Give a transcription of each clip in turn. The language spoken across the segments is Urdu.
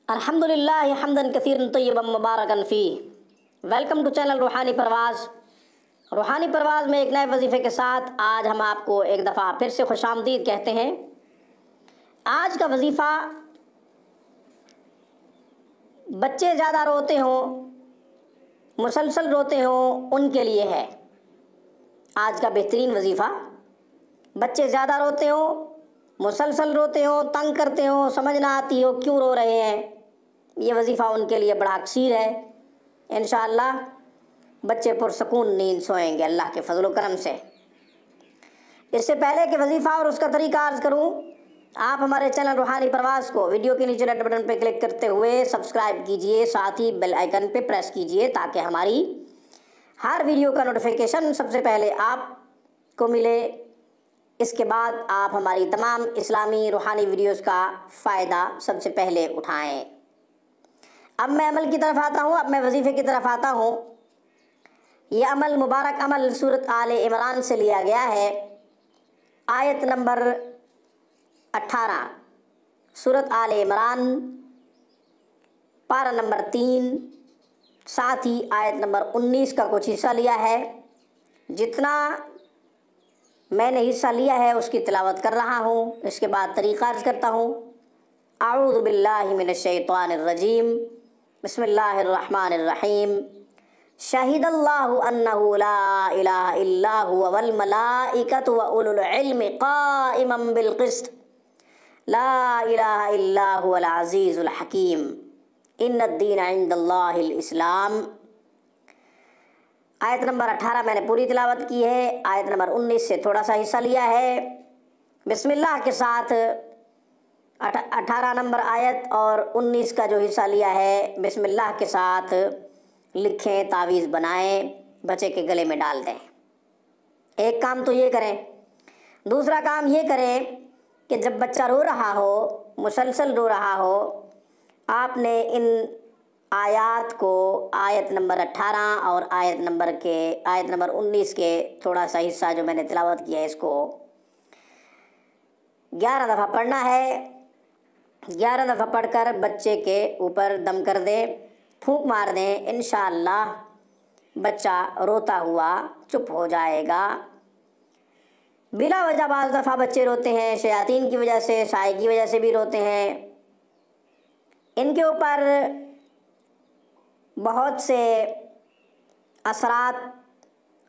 الحمدللہ حمدن کثیرا طیبا مبارکن فیہ۔ ویلکم ٹو چینل روحانی پرواز۔ روحانی پرواز میں ایک نئے وظیفے کے ساتھ آج ہم آپ کو ایک دفعہ پھر سے خوش آمدید کہتے ہیں۔ آج کا وظیفہ بچے زیادہ روتے ہوں، مسلسل روتے ہوں، ان کے لیے ہے آج کا بہترین وظیفہ۔ بچے زیادہ روتے ہوں، مسلسل روتے ہوں، تنگ کرتے ہوں، سمجھ نہ آتی ہو کیوں رو رہے ہیں، یہ وظیفہ ان کے لیے بڑا کثیر ہے۔ انشاءاللہ بچے پرسکون نیند سوئیں گے اللہ کے فضل و کرم سے۔ اس سے پہلے کہ وظیفہ اور اس کا طریقہ عرض کروں، آپ ہمارے چینل روحانی پرواز کو ویڈیو کے نیچے ریڈ بٹن پہ کلک کرتے ہوئے سبسکرائب کیجئے، ساتھ ہی بیل آئیکن پہ پریس کیجئے تاکہ ہماری ہر ویڈیو کا نوٹیفیکیشن سب سے پہلے آپ کو ملے۔ اس کے بعد آپ ہماری تمام اسلامی روحانی ویڈیوز کا فائدہ سب سے پہلے اٹھائیں۔ اب میں عمل کی طرف آتا ہوں، اب میں وظیفے کی طرف آتا ہوں۔ یہ عمل مبارک عمل سورۃ آل عمران سے لیا گیا ہے، آیت نمبر 18، سورۃ آل عمران پارہ نمبر 3، ساتھ ہی آیت نمبر 19 کا کچھ حصہ لیا ہے۔ جتنا میں نے حصہ لیا ہے اس کی تلاوت کر رہا ہوں، اس کے بعد طریقہ عرض کرتا ہوں۔ اعوذ باللہ من الشیطان الرجیم، بسم اللہ الرحمن الرحیم۔ شہد اللہ انہ لا الہ الا هو والملائکۃ واولو العلم قائما بالقسط لا الہ الا هو العزیز الحکیم ان الدین عند اللہ الاسلام۔ آیت نمبر 18 میں نے پوری تلاوت کی ہے، آیت نمبر 19 سے تھوڑا سا حصہ لیا ہے۔ بسم اللہ کے ساتھ 18 نمبر آیت اور 19 کا جو حصہ لیا ہے بسم اللہ کے ساتھ لکھیں، تعویذ بنائیں، بچے کے گلے میں ڈال دیں۔ ایک کام تو یہ کریں۔ دوسرا کام یہ کریں کہ جب بچہ رو رہا ہو، مسلسل رو رہا ہو، آپ نے ان آیات کو آیت نمبر 18 اور آیت نمبر 19 کے تھوڑا سا حصہ جو میں نے تلاوت کیا ہے اس کو 11 دفعہ پڑھنا ہے۔ 11 دفعہ پڑھ کر بچے کے اوپر دم کر دیں، پھونک مار دیں، انشاءاللہ بچہ روتا ہوا چپ ہو جائے گا۔ بلا وجہ بعض دفعہ بچے روتے ہیں، شیاطین کی وجہ سے، سائے کی وجہ سے بھی روتے ہیں۔ ان کے اوپر بہت سے اثرات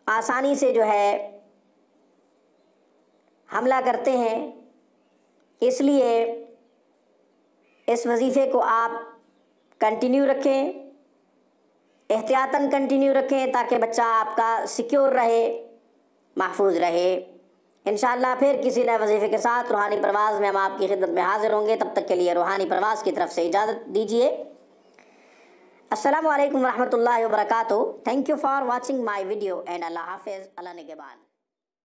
آسانی سے جو ہے حملہ کرتے ہیں، اس لیے اس وظیفے کو آپ کنٹینیو رکھیں، احتیاطاً کنٹینیو رکھیں تاکہ بچہ آپ کا سیکیور رہے، محفوظ رہے۔ انشاءاللہ پھر کسی نئے وظیفے کے ساتھ روحانی پرواز میں ہم آپ کی خدمت میں حاضر ہوں گے۔ تب تک کے لیے روحانی پرواز کی طرف سے اجازت دیجیے۔ السلام علیکم ورحمۃ اللہ وبرکاتہ۔ Thank you for watching my video and اللہ حافظ، اللہ نگہبان۔